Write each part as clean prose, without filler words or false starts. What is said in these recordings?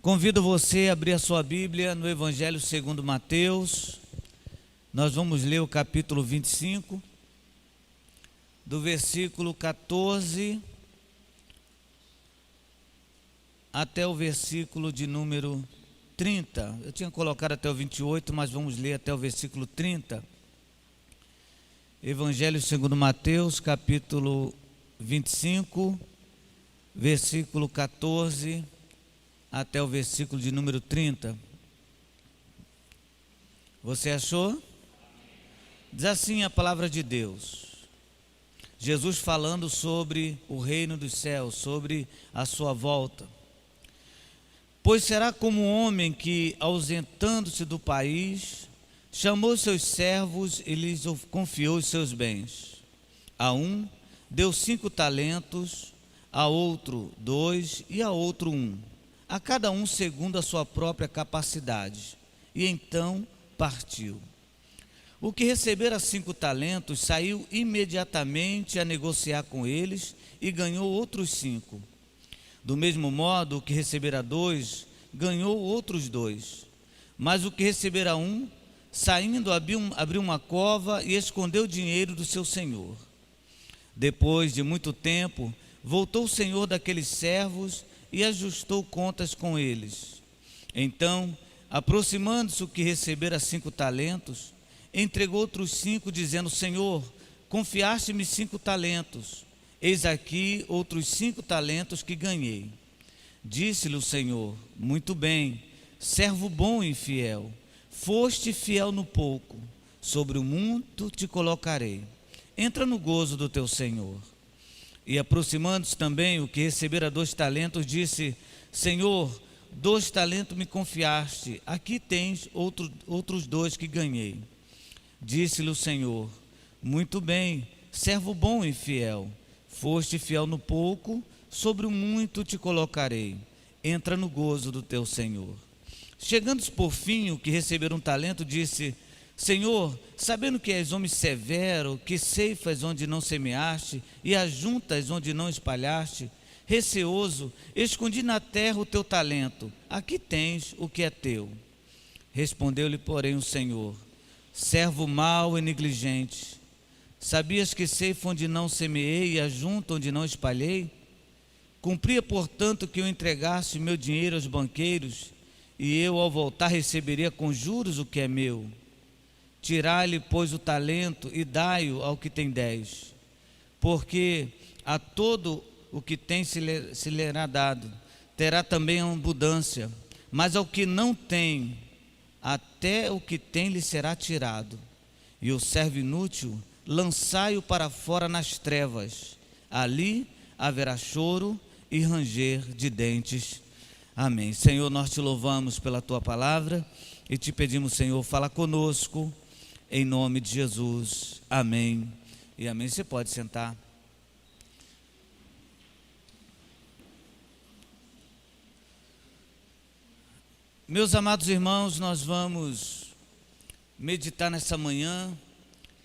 Convido você a abrir a sua Bíblia no Evangelho segundo Mateus. Nós vamos ler o capítulo 25, do versículo 14 até o versículo de número 30. Eu tinha colocado até o 28, mas vamos ler até o versículo 30. Evangelho segundo Mateus, capítulo 25, versículo 14 até o versículo de número 30. Você achou? Diz assim a palavra de Deus. Jesus falando sobre o reino dos céus, sobre a sua volta. Pois será como um homem que, ausentando-se do país, chamou seus servos e lhes confiou os seus bens. A um deu 5 talentos, a outro 2 e a outro 1, a cada um segundo a sua própria capacidade, e então partiu. O que recebera 5 talentos saiu imediatamente a negociar com eles e ganhou outros 5. Do mesmo modo, o que recebera 2 ganhou outros 2. Mas o que recebera 1, saindo, abriu uma cova e escondeu o dinheiro do seu senhor. Depois de muito tempo, voltou o senhor daqueles servos e ajustou contas com eles. Então, aproximando-se o que recebera 5 talentos, entregou outros 5, dizendo: Senhor, confiaste-me 5 talentos, eis aqui outros 5 talentos que ganhei. Disse-lhe o Senhor: muito bem, servo bom e fiel, foste fiel no pouco, sobre o muito te colocarei, entra no gozo do teu Senhor. E aproximando-se também o que recebera 2 talentos, disse: Senhor, 2 talentos me confiaste, aqui tens outros 2 que ganhei. Disse-lhe o Senhor: muito bem, servo bom e fiel, foste fiel no pouco, sobre o muito te colocarei, entra no gozo do teu Senhor. Chegando-se por fim o que recebera 1 talento, disse: Senhor, sabendo que és homem severo, que ceifas onde não semeaste e ajuntas onde não espalhaste, receoso, escondi na terra o teu talento, aqui tens o que é teu. Respondeu-lhe, porém, o Senhor: servo mau e negligente, sabias que ceifo onde não semeei e ajunto onde não espalhei? Cumpria, portanto, que eu entregasse meu dinheiro aos banqueiros, e eu, ao voltar, receberia com juros o que é meu. Tirai-lhe, pois, o talento e dai-o ao que tem 10, porque a todo o que tem se lhe será dado, terá também abundância, mas ao que não tem, até o que tem lhe será tirado. E o servo inútil, lançai-o para fora nas trevas, ali haverá choro e ranger de dentes. Amém. Senhor, nós te louvamos pela tua palavra e te pedimos, Senhor, fala conosco, em nome de Jesus. Amém e amém. Você pode sentar. Meus amados irmãos, nós vamos meditar nessa manhã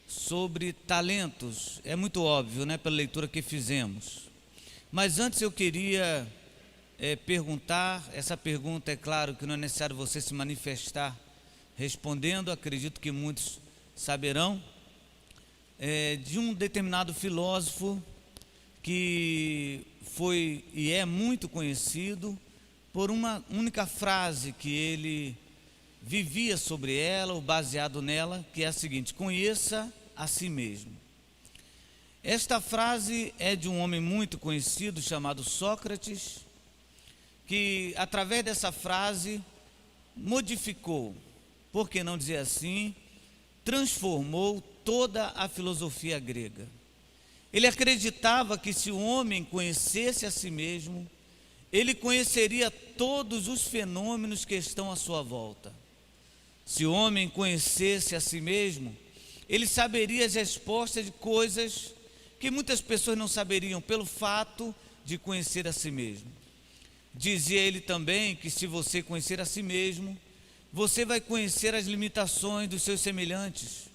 sobre talentos. É muito óbvio, né, pela leitura que fizemos. Mas antes eu queria perguntar, essa pergunta é claro que não é necessário você se manifestar respondendo, acredito que muitos saberão, de um determinado filósofo que foi e é muito conhecido por uma única frase que ele vivia sobre ela, ou baseado nela, que é a seguinte: conheça a si mesmo. Esta frase é de um homem muito conhecido chamado Sócrates, que através dessa frase modificou, por que não dizer assim, transformou toda a filosofia grega. Ele acreditava que se o homem conhecesse a si mesmo, ele conheceria todos os fenômenos que estão à sua volta. Se o homem conhecesse a si mesmo, ele saberia as respostas de coisas que muitas pessoas não saberiam pelo fato de conhecer a si mesmo. Dizia ele também que se você conhecer a si mesmo, você vai conhecer as limitações dos seus semelhantes,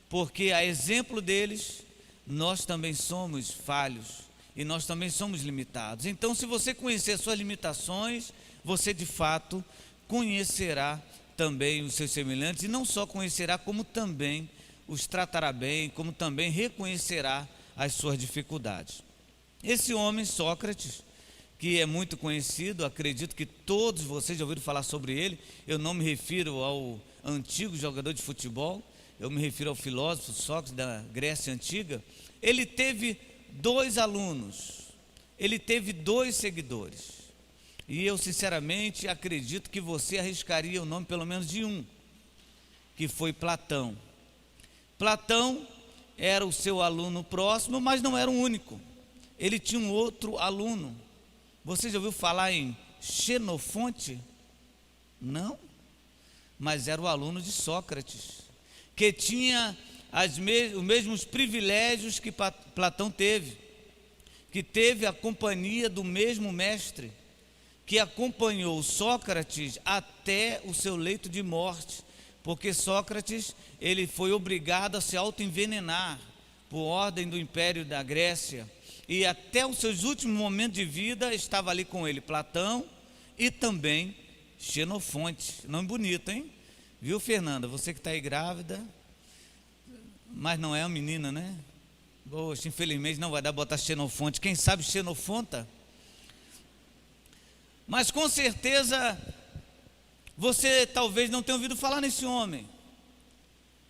porque a exemplo deles, nós também somos falhos e nós também somos limitados. Então, se você conhecer suas limitações, você de fato conhecerá também os seus semelhantes, e não só conhecerá, como também os tratará bem, como também reconhecerá as suas dificuldades. Esse homem, Sócrates, que é muito conhecido, acredito que todos vocês já ouviram falar sobre ele. Eu não me refiro ao antigo jogador de futebol, eu me refiro ao filósofo Sócrates da Grécia Antiga. Ele teve 2 alunos, ele teve 2 seguidores, e eu sinceramente acredito que você arriscaria o nome pelo menos de um, que foi Platão. Platão era o seu aluno próximo, mas não era o único. Ele tinha um outro aluno. Você já ouviu falar em Xenofonte? Não, mas era o aluno de Sócrates, que tinha os mesmos privilégios que Platão teve, que teve a companhia do mesmo mestre, que acompanhou Sócrates até o seu leito de morte, porque Sócrates ele foi obrigado a se autoenvenenar por ordem do Império da Grécia, e até os seus últimos momentos de vida estava ali com ele Platão e também Xenofonte. Nome bonito, hein? Viu, Fernanda? Você que está aí grávida, mas não é uma menina, né? Poxa, infelizmente não vai dar botar Xenofonte. Quem sabe Xenofonta? Mas com certeza você talvez não tenha ouvido falar nesse homem,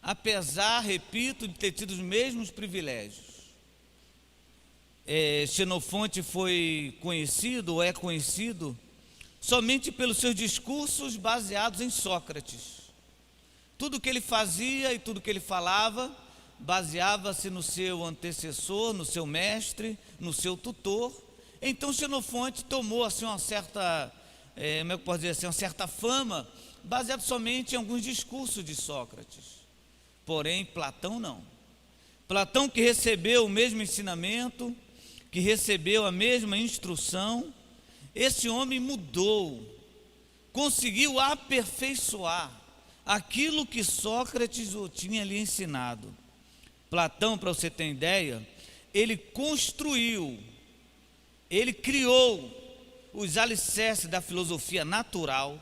apesar, repito, de ter tido os mesmos privilégios. Xenofonte foi conhecido, ou é conhecido, somente pelos seus discursos baseados em Sócrates. Tudo que ele fazia e tudo que ele falava baseava-se no seu antecessor, no seu mestre, no seu tutor. Então Xenofonte tomou assim uma certa, como é que eu posso dizer assim, uma certa fama, baseado somente em alguns discursos de Sócrates. Porém, Platão não. Platão, que recebeu o mesmo ensinamento, que recebeu a mesma instrução, esse homem mudou, conseguiu aperfeiçoar aquilo que Sócrates o tinha lhe ensinado. Platão, para você ter ideia, ele construiu, ele criou os alicerces da filosofia natural,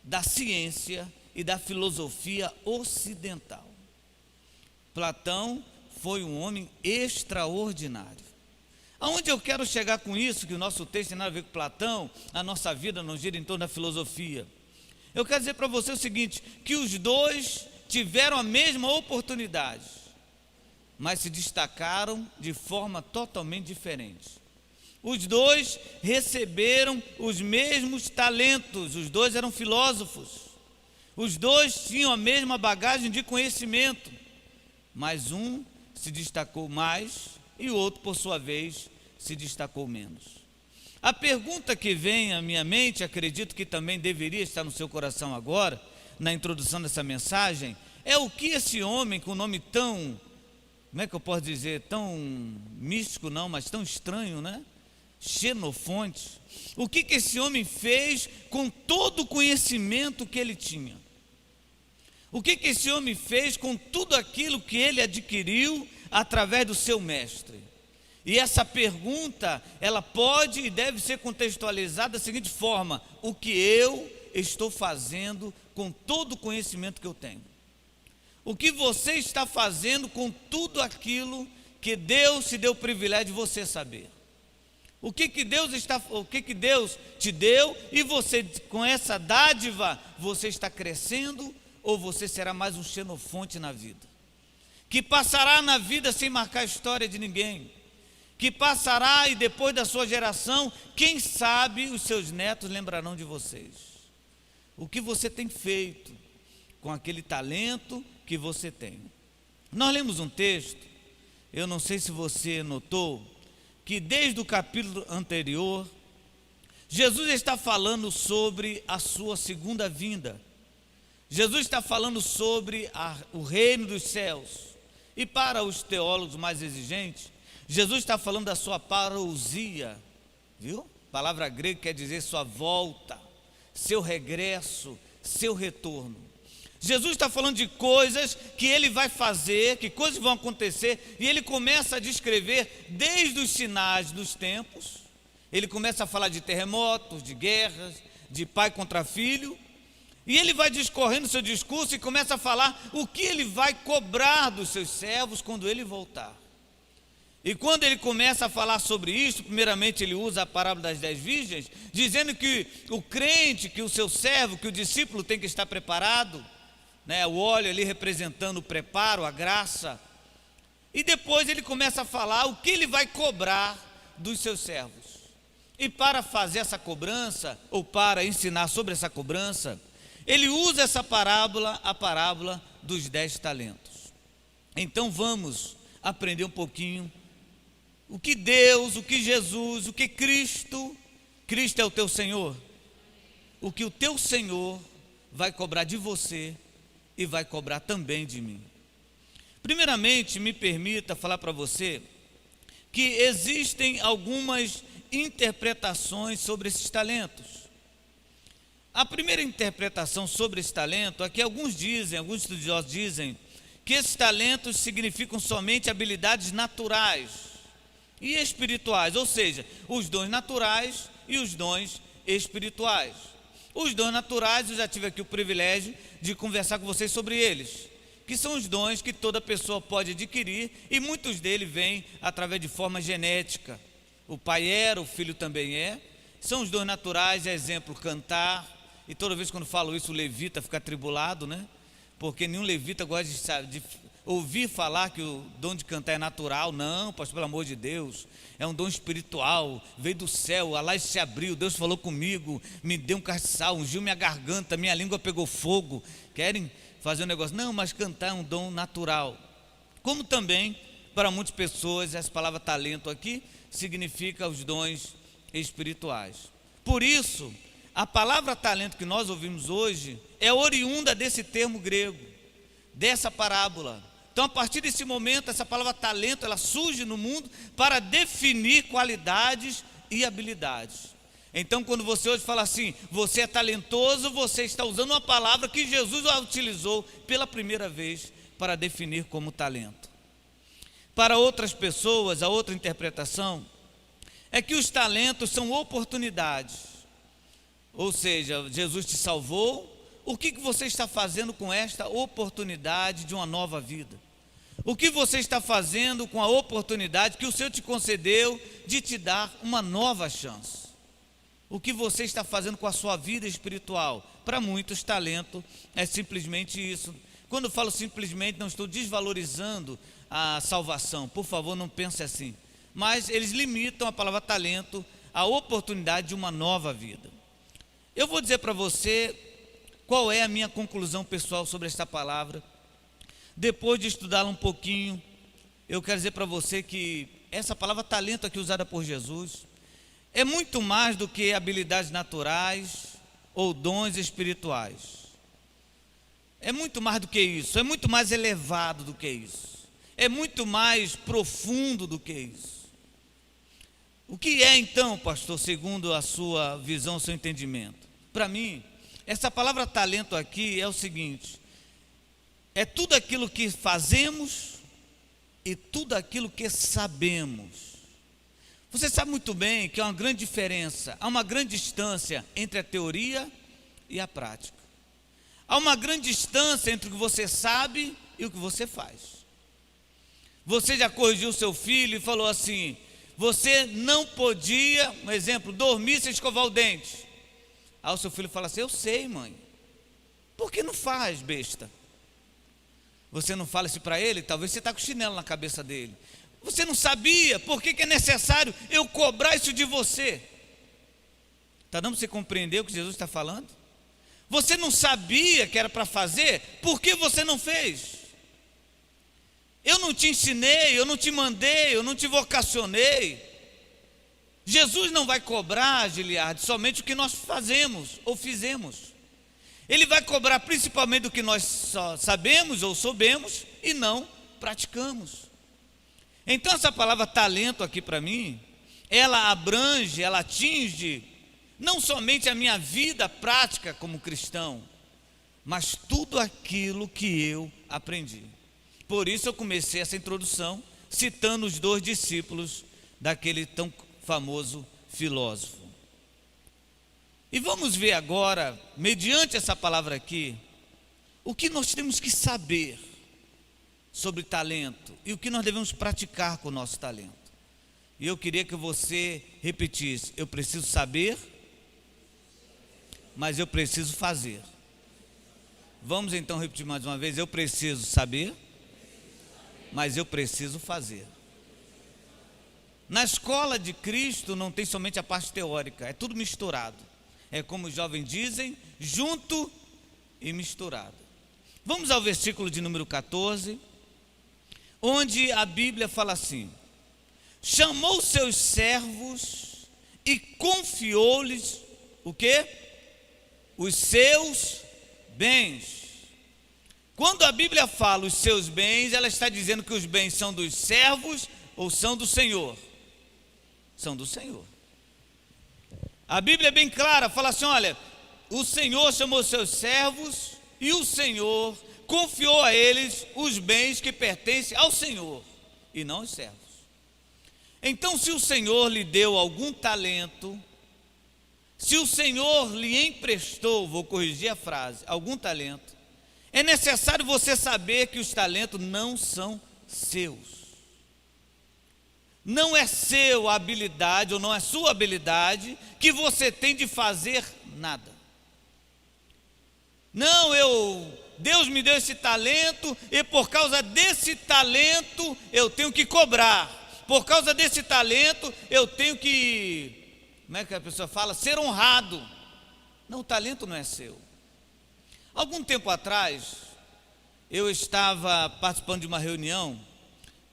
da ciência e da filosofia ocidental. Platão foi um homem extraordinário. Aonde eu quero chegar com isso, que o nosso texto tem nada a ver com Platão, a nossa vida não gira em torno da filosofia. Eu quero dizer para você o seguinte, que os dois tiveram a mesma oportunidade, mas se destacaram de forma totalmente diferente. Os dois receberam os mesmos talentos, os dois eram filósofos, os dois tinham a mesma bagagem de conhecimento, mas um se destacou mais e o outro, por sua vez, se destacou menos. A pergunta que vem à minha mente, acredito que também deveria estar no seu coração agora, na introdução dessa mensagem, é o que esse homem com um nome tão, como é que eu posso dizer, tão místico não, mas tão estranho, né? Xenofonte. O que esse homem fez com todo o conhecimento que ele tinha? O que esse homem fez com tudo aquilo que ele adquiriu através do seu mestre? E essa pergunta, ela pode e deve ser contextualizada da seguinte forma: o que eu estou fazendo com todo o conhecimento que eu tenho? O que você está fazendo com tudo aquilo que Deus te deu o privilégio de você saber? O que Deus te deu, e você, com essa dádiva, você está crescendo, ou você será mais um Xenofonte na vida, que passará na vida sem marcar a história de ninguém, que passará e depois da sua geração, quem sabe os seus netos lembrarão de vocês. O que você tem feito com aquele talento que você tem? Nós lemos um texto, eu não sei se você notou, que desde o capítulo anterior, Jesus está falando sobre a sua segunda vinda. Jesus está falando sobre o reino dos céus. E para os teólogos mais exigentes, Jesus está falando da sua parousia, viu? A palavra grega quer dizer sua volta, seu regresso, seu retorno. Jesus está falando de coisas que ele vai fazer, que coisas vão acontecer, e ele começa a descrever desde os sinais dos tempos. Ele começa a falar de terremotos, de guerras, de pai contra filho, e ele vai discorrendo seu discurso e começa a falar o que ele vai cobrar dos seus servos quando ele voltar. E quando ele começa a falar sobre isso, primeiramente ele usa a parábola das 10 virgens, dizendo que o crente, que o seu servo, que o discípulo tem que estar preparado, né? O óleo ali representando o preparo, a graça. E depois ele começa a falar o que ele vai cobrar dos seus servos. E para fazer essa cobrança, ou para ensinar sobre essa cobrança, ele usa essa parábola, a parábola dos 10 talentos. Então vamos aprender um pouquinho o que Deus, o que Jesus, o que Cristo é o teu Senhor, o que o teu Senhor vai cobrar de você e vai cobrar também de mim. Primeiramente, me permita falar para você que existem algumas interpretações sobre esses talentos. A primeira interpretação sobre esse talento é que alguns estudiosos dizem que esses talentos significam somente habilidades naturais e espirituais, ou seja, os dons naturais e os dons espirituais. Os dons naturais, eu já tive aqui o privilégio de conversar com vocês sobre eles, que são os dons que toda pessoa pode adquirir, e muitos deles vêm através de forma genética. O pai era, o filho também é. São os dons naturais, exemplo, cantar, e toda vez quando falo isso o levita fica atribulado, né? Porque nenhum levita gosta de ouvir falar que o dom de cantar é natural. Não, pastor, pelo amor de Deus, é um dom espiritual, veio do céu, a laje se abriu, Deus falou comigo, me deu um castiçal, ungiu minha garganta, minha língua pegou fogo. Querem fazer um negócio? Não, mas cantar é um dom natural. Como também, para muitas pessoas, essa palavra talento aqui significa os dons espirituais. Por isso, a palavra talento que nós ouvimos hoje é oriunda desse termo grego, dessa parábola. Então, a partir desse momento, essa palavra talento, ela surge no mundo para definir qualidades e habilidades. Então, quando você hoje fala assim, você é talentoso, você está usando uma palavra que Jesus a utilizou pela primeira vez para definir como talento. Para outras pessoas, a outra interpretação é que os talentos são oportunidades. Ou seja, Jesus te salvou, o que você está fazendo com esta oportunidade de uma nova vida? O que você está fazendo com a oportunidade que o Senhor te concedeu de te dar uma nova chance? O que você está fazendo com a sua vida espiritual? Para muitos, talento é simplesmente isso. Quando eu falo simplesmente, não estou desvalorizando a salvação, por favor, não pense assim. Mas eles limitam a palavra talento à oportunidade de uma nova vida. Eu vou dizer para você qual é a minha conclusão pessoal sobre esta palavra. Depois de estudá-la um pouquinho, eu quero dizer para você que essa palavra talento aqui usada por Jesus é muito mais do que habilidades naturais ou dons espirituais. É muito mais do que isso, é muito mais elevado do que isso, é muito mais profundo do que isso. O que é então, pastor, segundo a sua visão, o seu entendimento? Para mim, essa palavra talento aqui é o seguinte: é tudo aquilo que fazemos e tudo aquilo que sabemos. Você sabe muito bem que há uma grande diferença, há uma grande distância entre a teoria e a prática. Há uma grande distância entre o que você sabe e o que você faz. Você já corrigiu seu filho e falou assim: você não podia, um exemplo, dormir sem escovar o dente. Aí o seu filho fala assim: eu sei, mãe. Por que não faz, besta? Você não fala isso para ele? Talvez você está com chinelo na cabeça dele. Você não sabia? Por que é necessário eu cobrar isso de você? Está dando para você compreender o que Jesus está falando? Você não sabia que era para fazer? Por que você não fez? Eu não te ensinei, eu não te mandei, eu não te vocacionei. Jesus não vai cobrar, Giliardi, somente o que nós fazemos ou fizemos. Ele vai cobrar principalmente do que nós só sabemos ou soubemos e não praticamos. Então essa palavra talento aqui para mim, ela abrange, ela atinge não somente a minha vida prática como cristão, mas tudo aquilo que eu aprendi. Por isso eu comecei essa introdução citando os 2 discípulos daquele tão famoso filósofo. E vamos ver agora, mediante essa palavra aqui, o que nós temos que saber sobre talento e o que nós devemos praticar com o nosso talento. E eu queria que você repetisse: eu preciso saber, mas eu preciso fazer. Vamos então repetir mais uma vez: eu preciso saber, mas eu preciso fazer. Na escola de Cristo não tem somente a parte teórica, é tudo misturado. É como os jovens dizem, junto e misturado. Vamos ao versículo de número 14, onde a Bíblia fala assim: chamou seus servos e confiou-lhes o quê? Os seus bens. Quando a Bíblia fala os seus bens, ela está dizendo que os bens são dos servos ou são do Senhor? São do Senhor. A Bíblia é bem clara, fala assim: olha, o Senhor chamou seus servos e o Senhor confiou a eles os bens que pertencem ao Senhor e não aos servos. Então, se o Senhor lhe deu algum talento, se o Senhor lhe emprestou, vou corrigir a frase, algum talento, é necessário você saber que os talentos não são seus. Não é seu a habilidade, ou não é sua habilidade, que você tem de fazer nada. Não, Deus me deu esse talento, e por causa desse talento eu tenho que cobrar. Por causa desse talento eu tenho que, como é que a pessoa fala? Ser honrado. Não, o talento não é seu. Algum tempo atrás, eu estava participando de uma reunião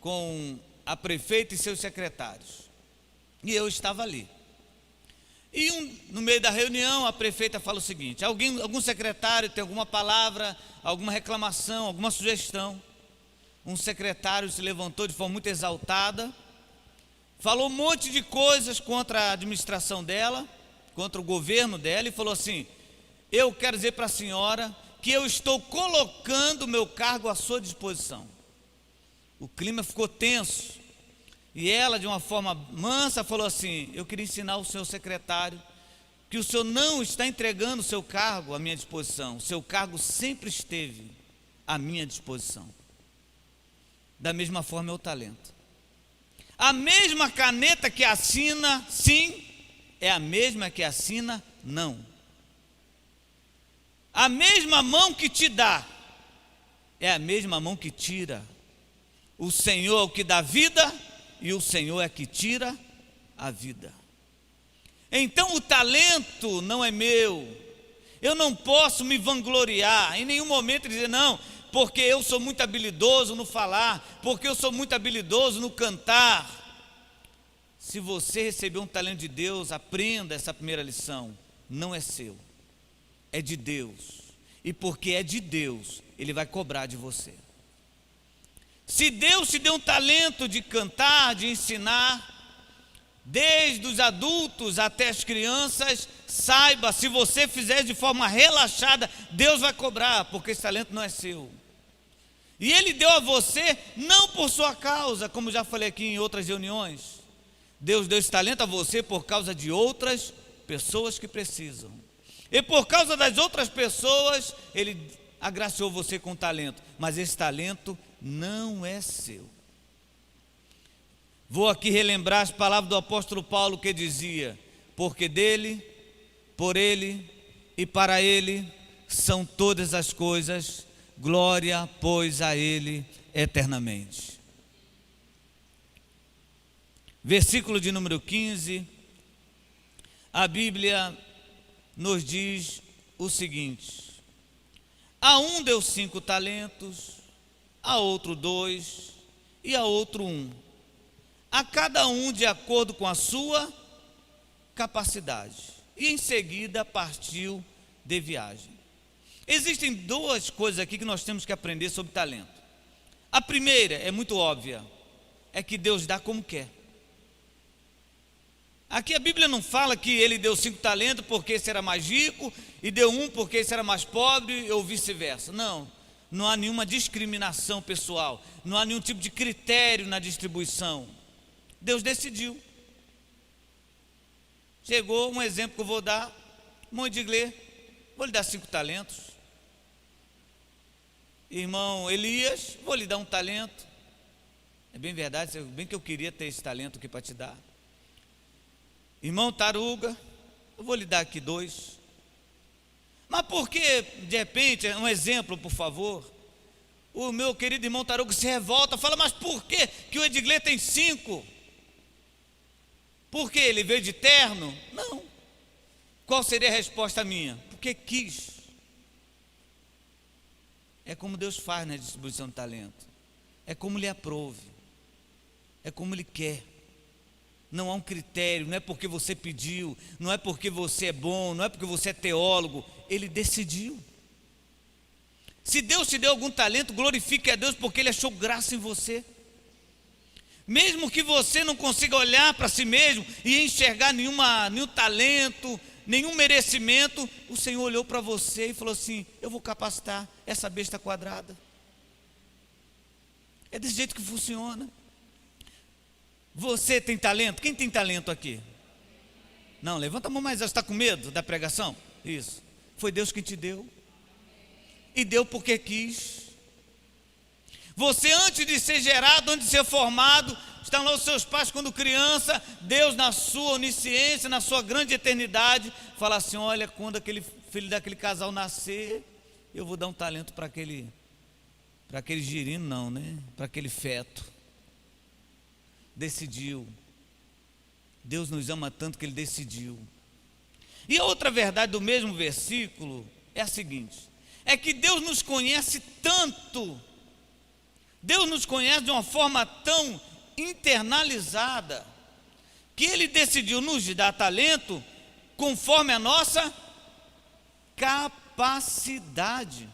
com a prefeita e seus secretários, e eu estava ali. E no meio da reunião, a prefeita fala o seguinte: algum secretário tem alguma palavra, alguma reclamação, alguma sugestão? Um secretário se levantou de forma muito exaltada, falou um monte de coisas contra a administração dela, contra o governo dela, e falou assim: eu quero dizer para a senhora que eu estou colocando o meu cargo à sua disposição. O clima ficou tenso, e ela, de uma forma mansa, falou assim: eu queria ensinar o senhor secretário que o senhor não está entregando o seu cargo à minha disposição. O seu cargo sempre esteve à minha disposição. Da mesma forma é o talento. A mesma caneta que assina sim, é a mesma que assina não. A mesma mão que te dá, é a mesma mão que tira. O Senhor é o que dá vida, e o Senhor é que tira a vida. Então o talento não é meu. Eu não posso me vangloriar em nenhum momento e dizer: não, porque eu sou muito habilidoso no falar, porque eu sou muito habilidoso no cantar. Se você recebeu um talento de Deus, aprenda essa primeira lição: não é seu, é de Deus. E porque é de Deus, Ele vai cobrar de você. Se Deus te deu um talento de cantar, de ensinar, desde os adultos até as crianças, saiba, se você fizer de forma relaxada, Deus vai cobrar, porque esse talento não é seu. E Ele deu a você não por sua causa, como já falei aqui em outras reuniões. Deus deu esse talento a você por causa de outras pessoas que precisam. E por causa das outras pessoas, Ele agraciou você com talento, mas esse talento não é seu. Vou aqui relembrar as palavras do apóstolo Paulo, que dizia: porque dele, por ele e para ele são todas as coisas, glória, pois, a ele eternamente. Versículo de número 15, a Bíblia nos diz o seguinte: a um deu 5 talentos, a outro 2 e a outro 1, a cada um de acordo com a sua capacidade. E em seguida partiu de viagem. Existem 2 coisas aqui que nós temos que aprender sobre talento. A primeira é muito óbvia, é que Deus dá como quer. Aqui a Bíblia não fala que ele deu 5 talentos porque esse era mais rico, e deu 1 porque esse era mais pobre, ou vice-versa. Não, não há nenhuma discriminação pessoal, não há nenhum tipo de critério na distribuição. Deus decidiu. Chegou um exemplo que eu vou dar: Irmão Edgley, vou lhe dar 5 talentos. Irmão Elias, vou lhe dar 1 talento. É bem verdade, bem que eu queria ter esse talento aqui para te dar. Irmão Taruga, eu vou lhe dar aqui 2. Mas por que, de repente, um exemplo, por favor, o meu querido irmão Taruga se revolta, fala, mas por que o Edgley tem 5? Por que ele veio de terno? Não. Qual seria a resposta minha? Porque quis. É como Deus faz na distribuição de talento. É como lhe aprouve. É como Ele quer. Não há um critério, não é porque você pediu, não é porque você é bom, não é porque você é teólogo. Ele decidiu. Se Deus te deu algum talento, glorifique a Deus porque Ele achou graça em você. Mesmo que você não consiga olhar para si mesmo e enxergar nenhum talento, nenhum merecimento, o Senhor olhou para você e falou assim: eu vou capacitar essa besta quadrada. É desse jeito que funciona. Você tem talento? Quem tem talento aqui? Não, levanta a mão mais alta. Você está com medo da pregação? Isso. Foi Deus que te deu. E deu porque quis. Você, antes de ser gerado, antes de ser formado, estão lá os seus pais quando criança. Deus, na sua onisciência, na sua grande eternidade, fala assim: olha, quando aquele filho daquele casal nascer, eu vou dar um talento para aquele girino, não, né? Para aquele feto. Decidiu. Deus nos ama tanto que Ele decidiu. E a outra verdade do mesmo versículo é a seguinte: é que Deus nos conhece tanto, Deus nos conhece de uma forma tão internalizada, que Ele decidiu nos dar talento conforme a nossa capacidade.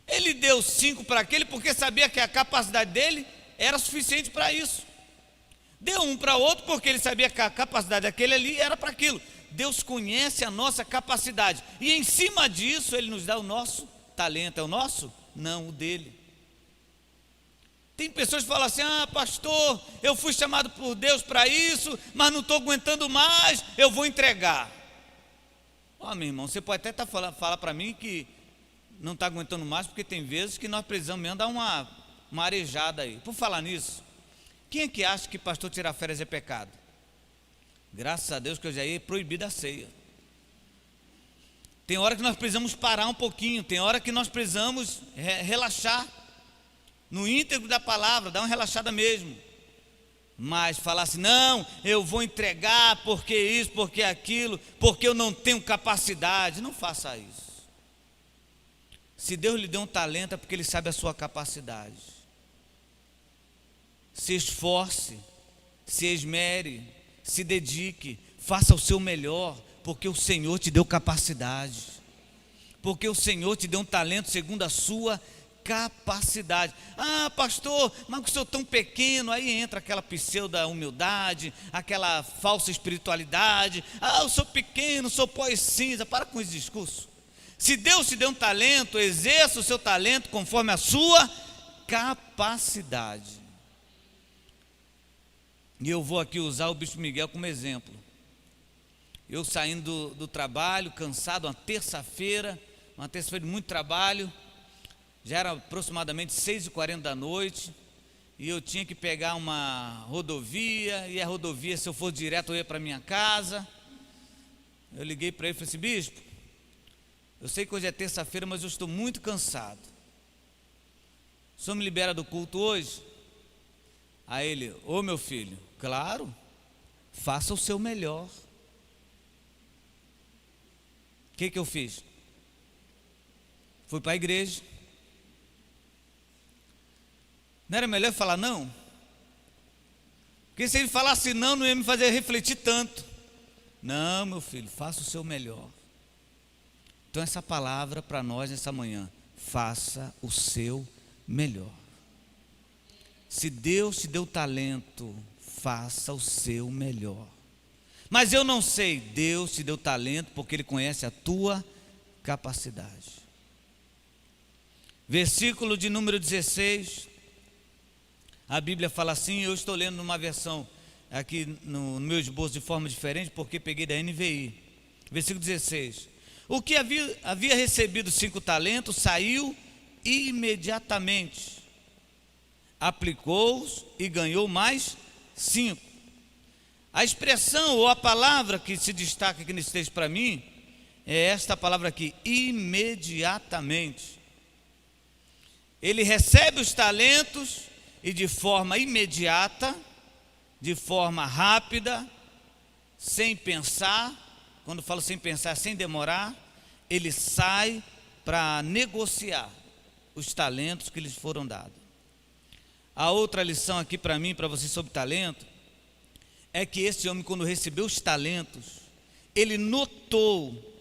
Ele deu 5 para aquele porque sabia que a capacidade dele era suficiente para isso. Deu 1 para outro porque ele sabia que a capacidade daquele ali era para aquilo. Deus conhece a nossa capacidade e em cima disso Ele nos dá o nosso talento. É o nosso? Não, o dele. Tem pessoas que falam assim: ah, pastor, eu fui chamado por Deus para isso, mas não estou aguentando mais, eu vou entregar. Ó, meu irmão, você pode até falar para mim que não está aguentando mais, porque tem vezes que nós precisamos mesmo dar uma arejada aí. Por falar nisso, quem é que acha que pastor tirar férias é pecado? Graças a Deus que eu já ia proibir a ceia. Tem hora que nós precisamos parar um pouquinho, tem hora que nós precisamos relaxar no íntegro da palavra, dar uma relaxada mesmo. Mas falar assim: não, eu vou entregar porque isso, porque aquilo, porque eu não tenho capacidade, não faça isso. Se Deus lhe deu um talento é porque Ele sabe a sua capacidade. Se esforce, se esmere, se dedique, faça o seu melhor, porque o Senhor te deu capacidade, porque o Senhor te deu um talento segundo a sua capacidade. Ah, pastor, mas o senhor tão pequeno. Aí entra aquela pseudo humildade, aquela falsa espiritualidade. Ah, eu sou pequeno, sou pó e cinza. Para com esse discurso. Se Deus te deu um talento, exerça o seu talento conforme a sua capacidade. E eu vou aqui usar o Bispo Miguel como exemplo. Eu saindo do trabalho, cansado, uma terça-feira de muito trabalho, já era aproximadamente 6h40 da noite, e eu tinha que pegar uma rodovia, e a rodovia, se eu for direto, eu ia para minha casa. Eu liguei para ele e falei assim: bispo, eu sei que hoje é terça-feira, mas eu estou muito cansado. O senhor me libera do culto hoje? Aí ele: ô meu filho, claro, faça o seu melhor. O que eu fiz? Fui para a igreja. Não era melhor falar não? Porque se ele falasse não ia me fazer refletir tanto. Não, meu filho, faça o seu melhor. Então essa palavra para nós nessa manhã: faça o seu melhor. Se Deus te deu talento, faça o seu melhor. Mas eu não sei, Deus te deu talento porque Ele conhece a tua capacidade. Versículo de número 16, a Bíblia fala assim, eu estou lendo numa versão aqui no meu esboço de forma diferente, porque peguei da NVI. Versículo 16. O que havia recebido 5 talentos saiu imediatamente, aplicou-os e ganhou mais 5. A expressão ou a palavra que se destaca aqui nesse texto para mim é esta palavra aqui, imediatamente. Ele recebe os talentos e de forma imediata, de forma rápida, sem pensar, quando falo sem pensar, sem demorar, ele sai para negociar os talentos que lhes foram dados. A outra lição aqui para mim, para você sobre talento, é que esse homem, quando recebeu os talentos, ele notou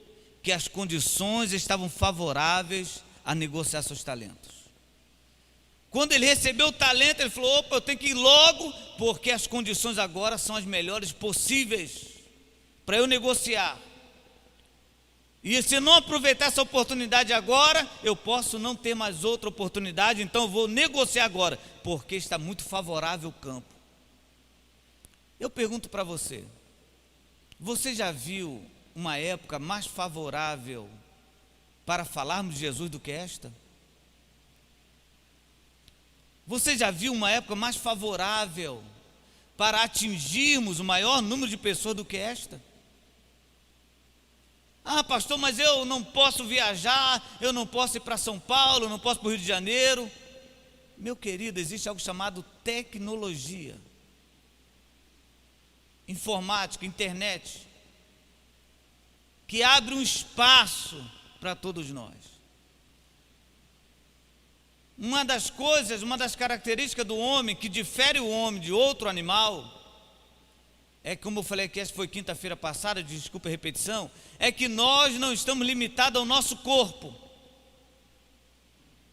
que as condições estavam favoráveis a negociar seus talentos. Quando ele recebeu o talento, ele falou: opa, eu tenho que ir logo, porque as condições agora são as melhores possíveis para eu negociar. E se não aproveitar essa oportunidade agora, eu posso não ter mais outra oportunidade, então eu vou negociar agora, porque está muito favorável o campo. Eu pergunto para você, você já viu uma época mais favorável para falarmos de Jesus do que esta? Você já viu uma época mais favorável para atingirmos o maior número de pessoas do que esta? Ah, pastor, mas eu não posso viajar, eu não posso ir para São Paulo, eu não posso para o Rio de Janeiro. Meu querido, existe algo chamado tecnologia, informática, internet, que abre um espaço para todos nós. Uma das coisas, uma das características do homem que difere o homem de outro animal, é como eu falei que essa foi quinta-feira passada, desculpa a repetição, é que nós não estamos limitados ao nosso corpo.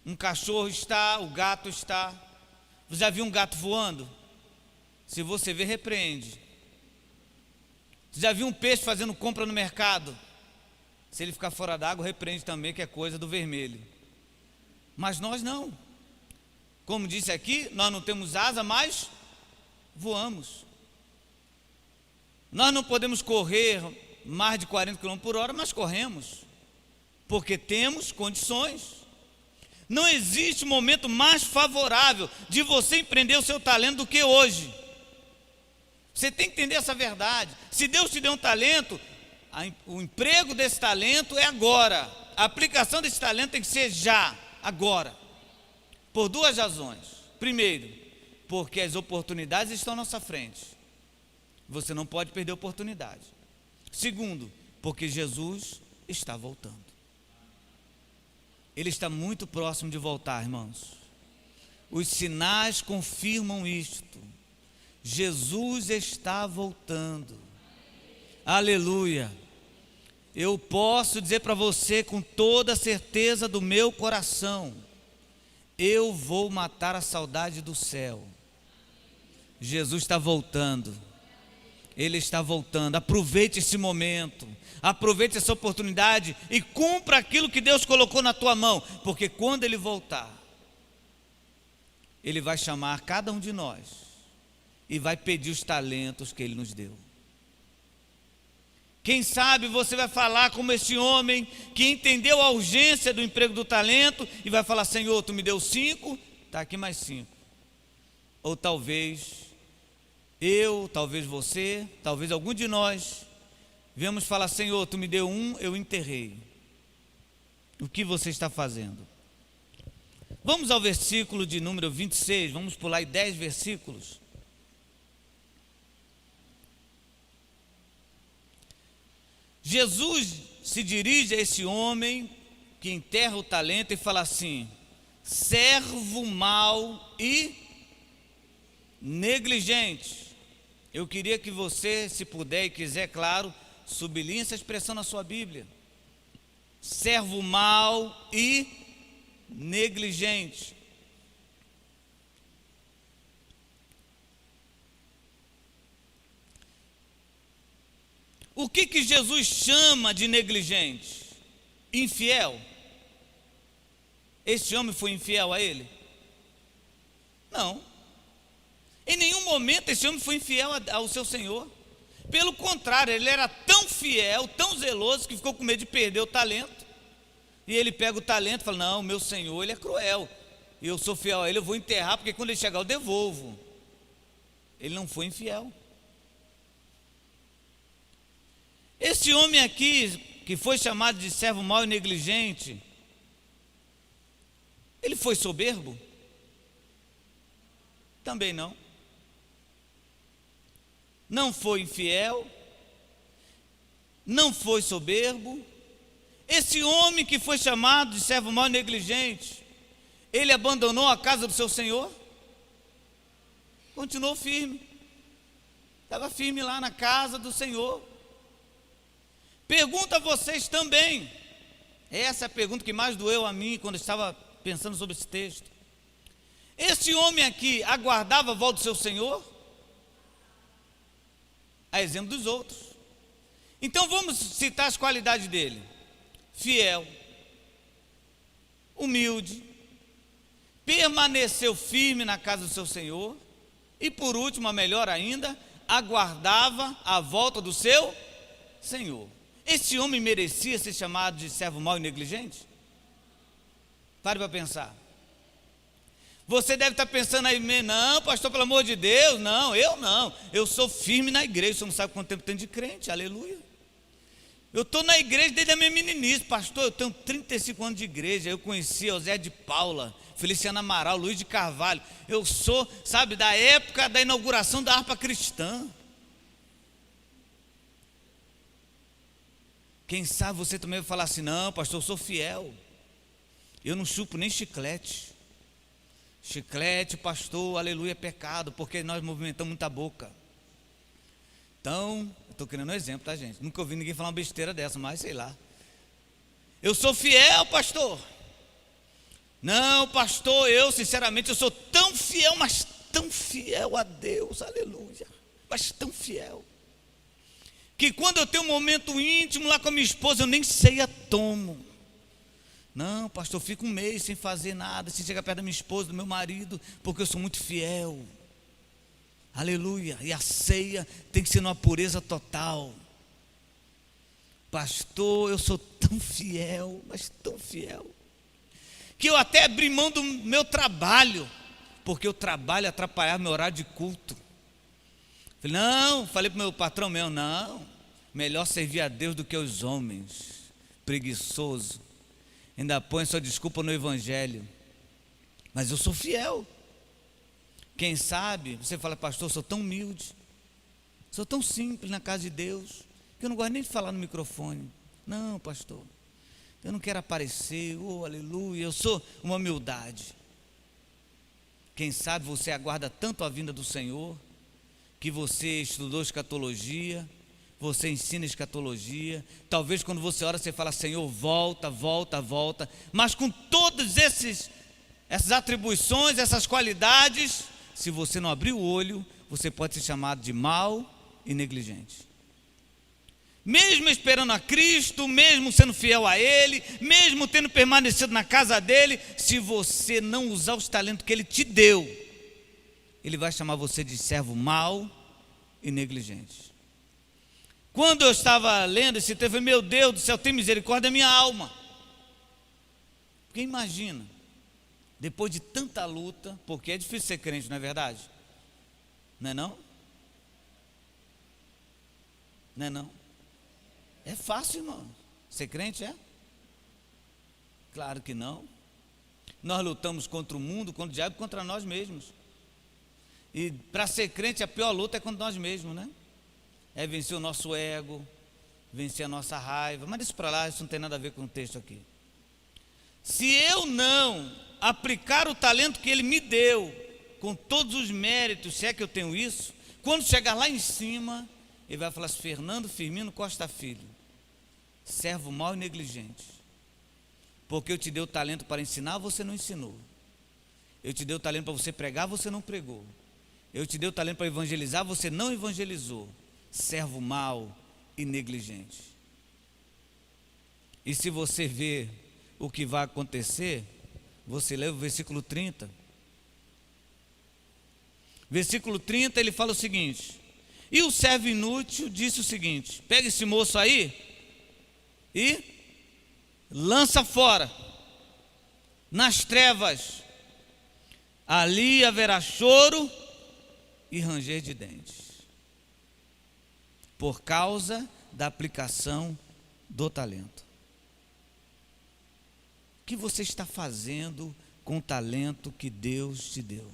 Um cachorro está, o gato está. Você já viu um gato voando? Se você vê, repreende. Você já viu um peixe fazendo compra no mercado? Se ele ficar fora d'água, repreende também, que é coisa do vermelho. Mas nós não. Como disse aqui, nós não temos asa, mas voamos. Nós não podemos correr mais de 40 km por hora, mas corremos, porque temos condições. Não existe momento mais favorável de você empreender o seu talento do que hoje. Você tem que entender essa verdade. Se Deus te deu um talento, o emprego desse talento é agora. A aplicação desse talento tem que ser já, agora. Por 2 razões. Primeiro, porque as oportunidades estão à nossa frente. Você não pode perder a oportunidade. Segundo, porque Jesus está voltando. Ele está muito próximo de voltar, irmãos. Os sinais confirmam isto. Jesus está voltando. Aleluia. Eu posso dizer para você com toda a certeza do meu coração, eu vou matar a saudade do céu. Jesus está voltando. Ele está voltando. Aproveite esse momento, aproveite essa oportunidade e cumpra aquilo que Deus colocou na tua mão, porque quando Ele voltar, Ele vai chamar cada um de nós e vai pedir os talentos que Ele nos deu. Quem sabe você vai falar como esse homem que entendeu a urgência do emprego do talento e vai falar: Senhor, Tu me deu 5, está aqui mais 5. Ou talvez talvez você, talvez algum de nós, viemos falar: Senhor, Tu me deu 1, eu enterrei. O que você está fazendo? Vamos ao versículo de número 26, vamos pular aí 10 versículos. Jesus se dirige a esse homem que enterra o talento e fala assim: servo mau e negligente. Eu queria que você, se puder e quiser, claro, sublinhe essa expressão na sua Bíblia. Servo mau e negligente. O que Jesus chama de negligente? Infiel. Esse homem foi infiel a Ele? Não. Em nenhum momento esse homem foi infiel ao seu Senhor. Pelo contrário, ele era tão fiel, tão zeloso, que ficou com medo de perder o talento. E ele pega o talento e fala: não, meu Senhor, ele é cruel, e eu sou fiel a ele, eu vou enterrar, porque quando ele chegar eu devolvo. Ele não foi infiel. Esse homem aqui, que foi chamado de servo mau e negligente, ele foi soberbo? Também não. Não foi infiel, não foi soberbo. Esse homem que foi chamado de servo mau e negligente, ele abandonou a casa do seu Senhor? Continuou firme, estava firme lá na casa do Senhor. Pergunto a vocês também, essa é a pergunta que mais doeu a mim quando eu estava pensando sobre esse texto. Esse homem aqui aguardava a volta do seu Senhor? A exemplo dos outros. Então vamos citar as qualidades dele: fiel, humilde, permaneceu firme na casa do seu Senhor, e por último, a melhor ainda, aguardava a volta do seu Senhor. Esse homem merecia ser chamado de servo mau e negligente? Pare para pensar. Você deve estar pensando aí: não, pastor, pelo amor de Deus, não, eu sou firme na igreja. Você não sabe quanto tempo tem de crente, aleluia. Eu estou na igreja desde a minha meninice, pastor, eu tenho 35 anos de igreja. Eu conheci José de Paula, Feliciano Amaral, Luiz de Carvalho. Eu sou, sabe, da época da inauguração da harpa cristã. Quem sabe você também vai falar assim: não, pastor, eu sou fiel, eu não chupo nem chiclete. Chiclete, pastor, aleluia, é pecado, porque nós movimentamos muita boca. Então, eu estou querendo um exemplo, tá, gente? Nunca ouvi ninguém falar uma besteira dessa, mas sei lá. Eu sou fiel, pastor. Não, pastor, eu sinceramente, eu sou tão fiel, mas tão fiel a Deus, aleluia, mas tão fiel, que quando eu tenho um momento íntimo lá com a minha esposa, eu nem ceia tomo. Não, pastor, eu fico um mês sem fazer nada, sem chegar perto da minha esposa, do meu marido, porque eu sou muito fiel. Aleluia. E a ceia tem que ser numa pureza total. Pastor, eu sou tão fiel, mas tão fiel, que eu até abri mão do meu trabalho, porque o trabalho atrapalhava meu horário de culto. Falei para o meu patrão meu: não, melhor servir a Deus do que os homens. Preguiçoso. Ainda põe sua desculpa no evangelho. Mas eu sou fiel. Quem sabe você fala: pastor, eu sou tão humilde, sou tão simples na casa de Deus, que eu não gosto nem de falar no microfone. Não, pastor, eu não quero aparecer, oh aleluia, eu sou uma humildade. Quem sabe você aguarda tanto a vinda do Senhor, que você estudou escatologia, você ensina escatologia. Talvez quando você ora, você fala: Senhor, volta, volta, volta. Mas com todas essas atribuições, essas qualidades, se você não abrir o olho, você pode ser chamado de mau e negligente. Mesmo esperando a Cristo, mesmo sendo fiel a Ele, mesmo tendo permanecido na casa dele, se você não usar os talentos que Ele te deu, Ele vai chamar você de servo mau e negligente. Quando eu estava lendo esse texto, eu falei: meu Deus do céu, tem misericórdia da minha alma. Porque imagina, depois de tanta luta, porque é difícil ser crente, não é verdade? Não é não? Não é não? É fácil, irmão. Ser crente é? Claro que não. Nós lutamos contra o mundo, contra o diabo, contra nós mesmos. E para ser crente, a pior luta é contra nós mesmos, né? É vencer o nosso ego, vencer a nossa raiva. Mas isso para lá, isso não tem nada a ver com o texto aqui. Se eu não aplicar o talento que Ele me deu, com todos os méritos, se é que eu tenho isso, quando chegar lá em cima, Ele vai falar assim: Fernando Firmino Costa Filho, servo mau e negligente, porque eu te dei o talento para ensinar, você não ensinou. Eu te dei o talento para você pregar, você não pregou. Eu te dei o talento para evangelizar, você não evangelizou. Servo mau e negligente. E se você vê o que vai acontecer, você lê o versículo 30. Versículo 30, ele fala o seguinte: e o servo inútil disse o seguinte: pega esse moço aí e lança fora, nas trevas, ali haverá choro e ranger de dentes, por causa da aplicação do talento. O que você está fazendo com o talento que Deus te deu?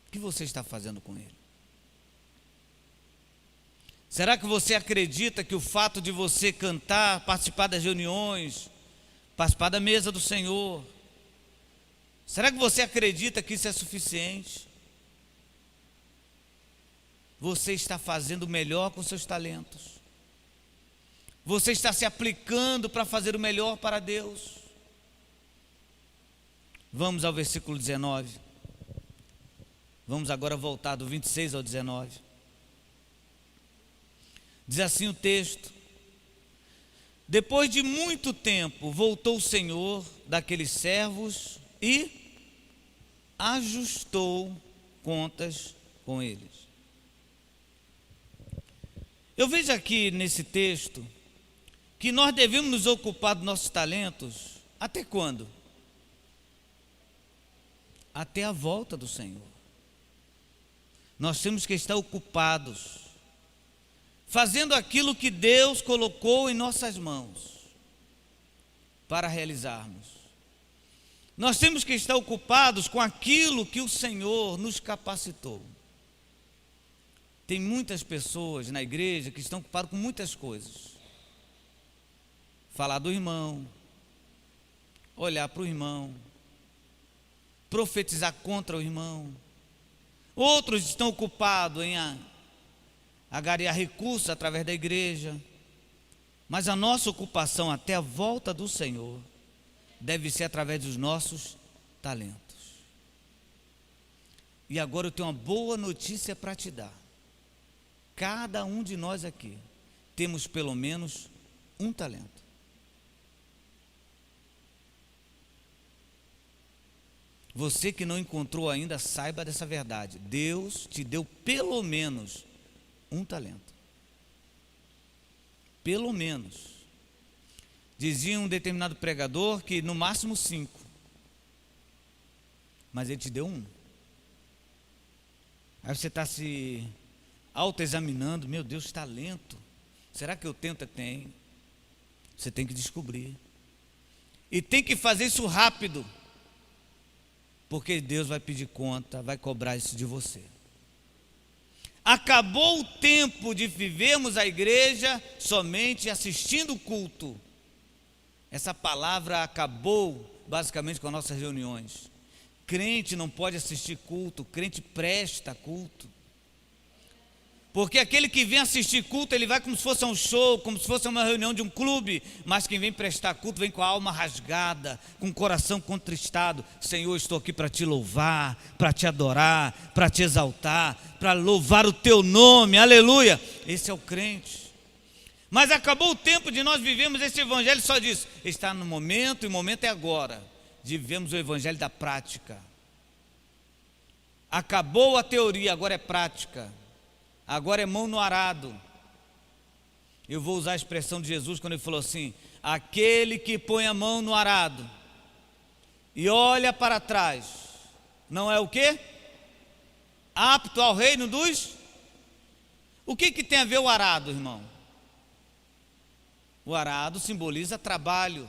O que você está fazendo com ele? Será que você acredita que o fato de você cantar, participar das reuniões, participar da mesa do Senhor, será que você acredita que isso é suficiente? Você está fazendo o melhor com seus talentos? Você está se aplicando para fazer o melhor para Deus? Vamos ao versículo 19. Vamos agora voltar do 26 ao 19. Diz assim o texto: depois de muito tempo voltou o Senhor daqueles servos e ajustou contas com eles. Eu vejo aqui nesse texto que nós devemos nos ocupar dos nossos talentos até quando? Até a volta do Senhor. Nós temos que estar ocupados, fazendo aquilo que Deus colocou em nossas mãos para realizarmos. Nós temos que estar ocupados com aquilo que o Senhor nos capacitou. Tem muitas pessoas na igreja que estão ocupadas com muitas coisas. Falar do irmão, olhar para o irmão, profetizar contra o irmão. Outros estão ocupados em angariar recursos através da igreja. Mas a nossa ocupação até a volta do Senhor deve ser através dos nossos talentos. E agora eu tenho uma boa notícia para te dar. Cada um de nós aqui temos pelo menos um talento. Você que não encontrou ainda, saiba dessa verdade. Deus te deu pelo menos um talento. Pelo menos. Dizia um determinado pregador que no máximo 5. Mas ele te deu um. Aí você está se autoexaminando. Meu Deus, talento. Será que eu tento? Tem. Você tem que descobrir. E tem que fazer isso rápido. Porque Deus vai pedir conta, vai cobrar isso de você. Acabou o tempo de vivermos a igreja somente assistindo o culto. Essa palavra acabou basicamente com as nossas reuniões. Crente não pode assistir culto, crente presta culto. Porque aquele que vem assistir culto, ele vai como se fosse um show, como se fosse uma reunião de um clube. Mas quem vem prestar culto, vem com a alma rasgada, com o coração contristado. Senhor, estou aqui para te louvar, para te adorar, para te exaltar, para louvar o teu nome, aleluia. Esse é o crente. Mas acabou o tempo de nós vivermos esse evangelho, só diz, está no momento, e o momento é agora, de vivermos o evangelho da prática. Acabou a teoria, agora é prática. Agora é mão no arado. Eu vou usar a expressão de Jesus quando ele falou assim: aquele que põe a mão no arado e olha para trás, não é o quê? Apto ao reino dos... O que tem a ver o arado, irmão? O arado simboliza trabalho.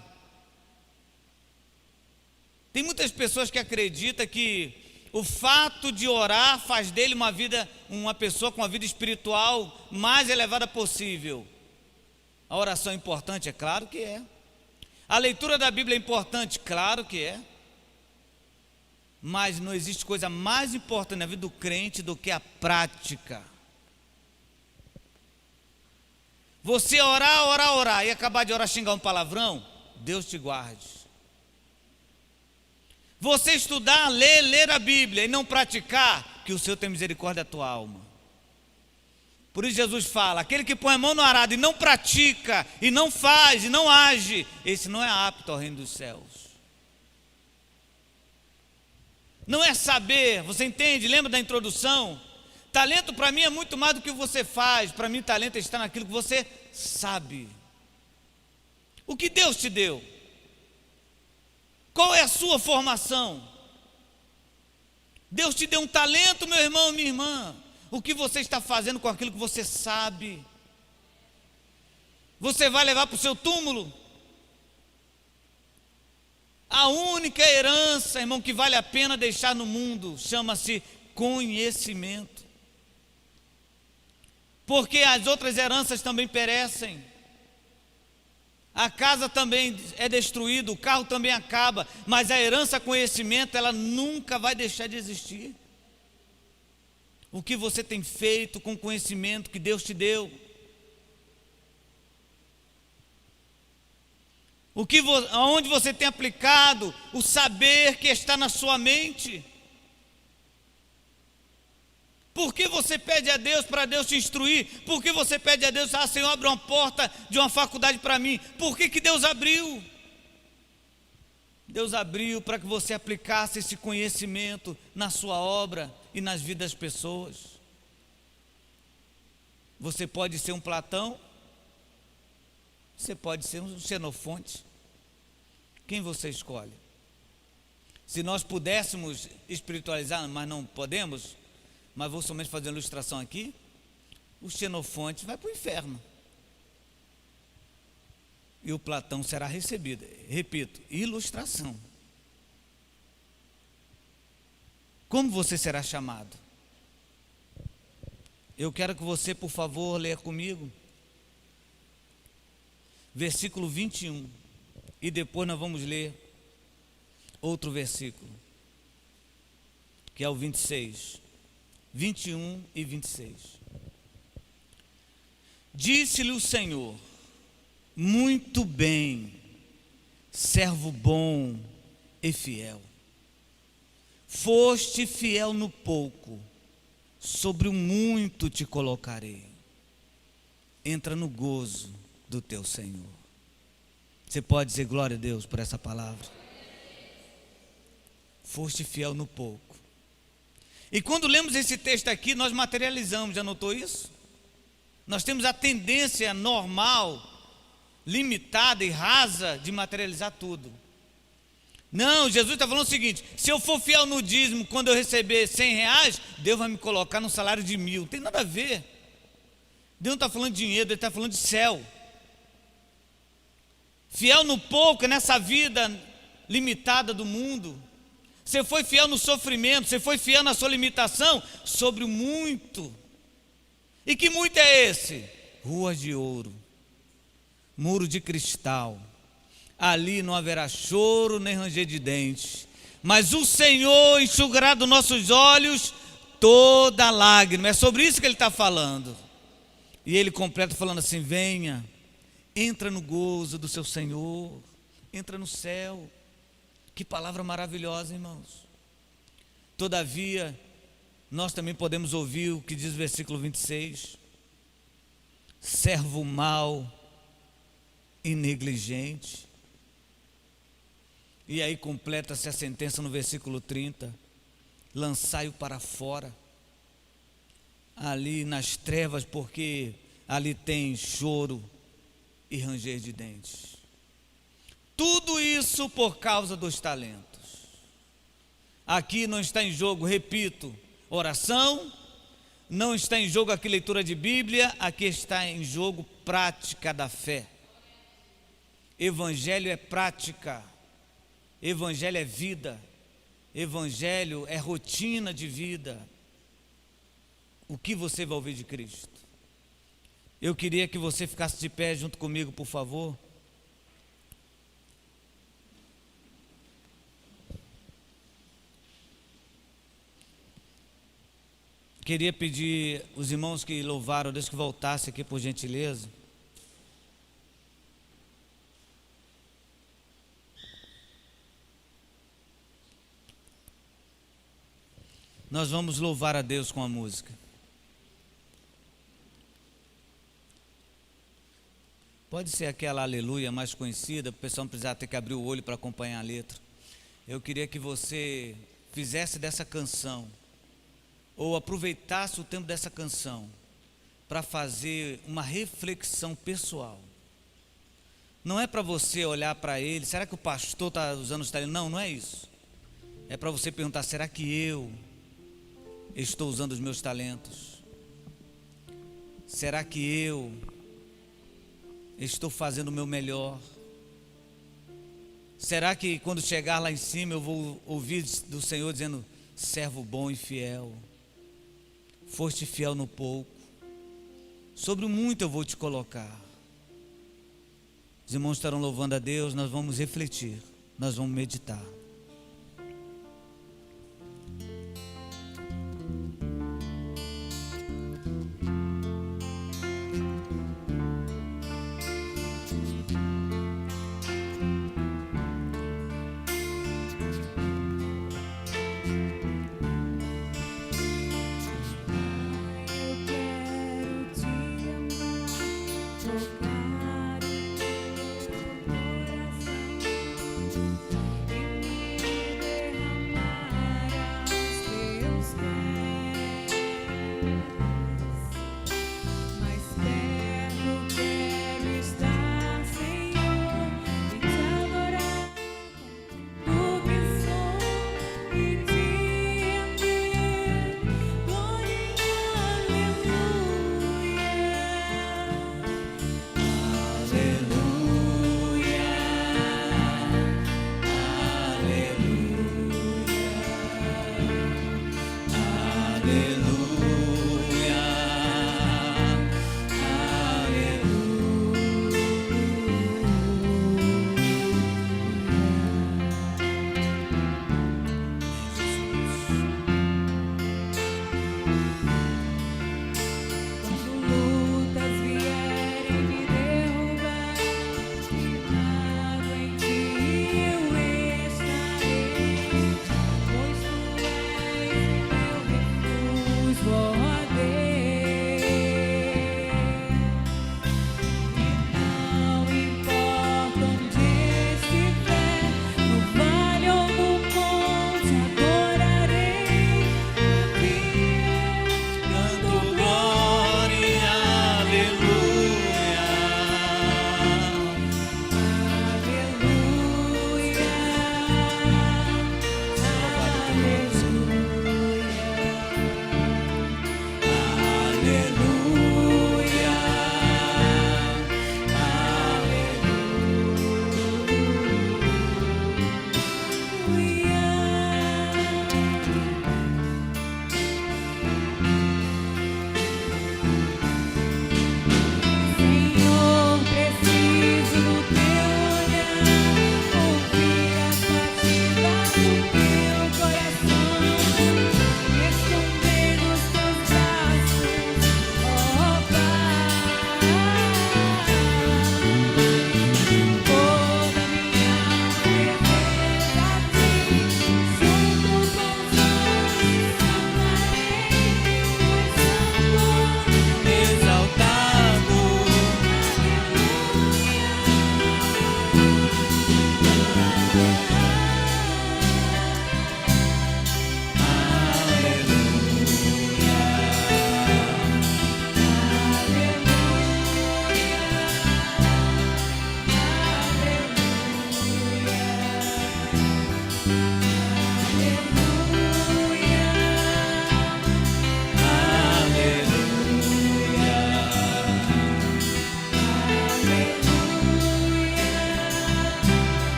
Tem muitas pessoas que acreditam que o fato de orar faz dele uma pessoa com uma vida espiritual mais elevada possível. A oração é importante? É claro que é. A leitura da Bíblia é importante? Claro que é. Mas não existe coisa mais importante na vida do crente do que a prática. Você orar e acabar de orar xingar um palavrão, Deus te guarde. Você estudar, ler a Bíblia e não praticar, que o Senhor tem misericórdia da tua alma. Por isso Jesus fala, aquele que põe a mão no arado e não pratica, e não faz, e não age, esse não é apto ao reino dos céus. não é saber, você entende? Lembra da introdução? Talento para mim é muito mais do que você faz. Para mim, talento está naquilo que você sabe. O que Deus te deu? Qual é a sua formação? Deus te deu um talento, meu irmão, minha irmã. O que você está fazendo com aquilo que você sabe? Você vai levar para o seu túmulo? A única herança, irmão, que vale a pena deixar no mundo chama-se conhecimento. Porque as outras heranças também perecem. A casa também é destruída, o carro também acaba, mas a herança conhecimento, ela nunca vai deixar de existir. O que você tem feito com o conhecimento que Deus te deu? Aonde você tem aplicado o saber que está na sua mente? Por que você pede a Deus para Deus te instruir? Por que você pede a Deus, Senhor, abre uma porta de uma faculdade para mim? Por que Deus abriu? Deus abriu para que você aplicasse esse conhecimento na sua obra e nas vidas das pessoas. Você pode ser um Platão, você pode ser um Xenofonte. Quem você escolhe? Se nós pudéssemos espiritualizar, mas não podemos, mas vou somente fazer uma ilustração aqui, o Xenofonte vai para o inferno. E o Platão será recebido. Repito, ilustração. Como você será chamado? Eu quero que você, por favor, leia comigo versículo 21, e depois nós vamos ler outro versículo, que é o 26, 21 e 26. Disse-lhe o Senhor: muito bem, servo bom e fiel. Foste fiel no pouco, sobre o muito te colocarei. Entra no gozo do teu Senhor. Você pode dizer glória a Deus por essa palavra? Foste fiel no pouco. E quando lemos esse texto aqui, nós materializamos, já notou isso? Nós temos a tendência normal, limitada e rasa de materializar tudo. Não, Jesus está falando o seguinte: se eu for fiel no dízimo, quando eu receber 100 reais, Deus vai me colocar no salário de 1.000. Não tem nada a ver. Deus não está falando de dinheiro, Ele está falando de céu. Fiel no pouco, nessa vida limitada do mundo. Você foi fiel no sofrimento, você foi fiel na sua limitação, sobre o muito. E que muito é esse? Ruas de ouro, muro de cristal. Ali não haverá choro nem ranger de dentes, mas o Senhor enxugará dos nossos olhos toda lágrima. É sobre isso que ele está falando. E ele completa falando assim: venha, entra no gozo do seu Senhor, entra no céu. Que palavra maravilhosa, irmãos. Todavia, nós também podemos ouvir o que diz o versículo 26. Servo mau e negligente. E aí completa-se a sentença no versículo 30. Lançai-o para fora, ali nas trevas, porque ali tem choro e ranger de dentes. Tudo isso por causa dos talentos. Aqui não está em jogo, repito, oração, não está em jogo aqui leitura de Bíblia, aqui está em jogo prática da fé. Evangelho é prática, evangelho é vida, evangelho é rotina de vida. O que você vai ouvir de Cristo? Eu queria que você ficasse de pé junto comigo, por favor. Queria pedir os irmãos que louvaram, Deus, que voltassem aqui por gentileza. Nós vamos louvar a Deus com a música. Pode ser aquela aleluia mais conhecida, o pessoal não precisar ter que abrir o olho para acompanhar a letra. Eu queria que você fizesse dessa canção, ou aproveitasse o tempo dessa canção, para fazer uma reflexão pessoal. Não é para você olhar para ele, será que o pastor está usando os talentos? Não, não é isso. É para você perguntar, será que eu estou usando os meus talentos? Será que eu estou fazendo o meu melhor? Será que quando chegar lá em cima eu vou ouvir do Senhor dizendo, servo bom e fiel, foste fiel no pouco, sobre o muito eu vou te colocar. Os irmãos estarão louvando a Deus, nós vamos refletir, nós vamos meditar.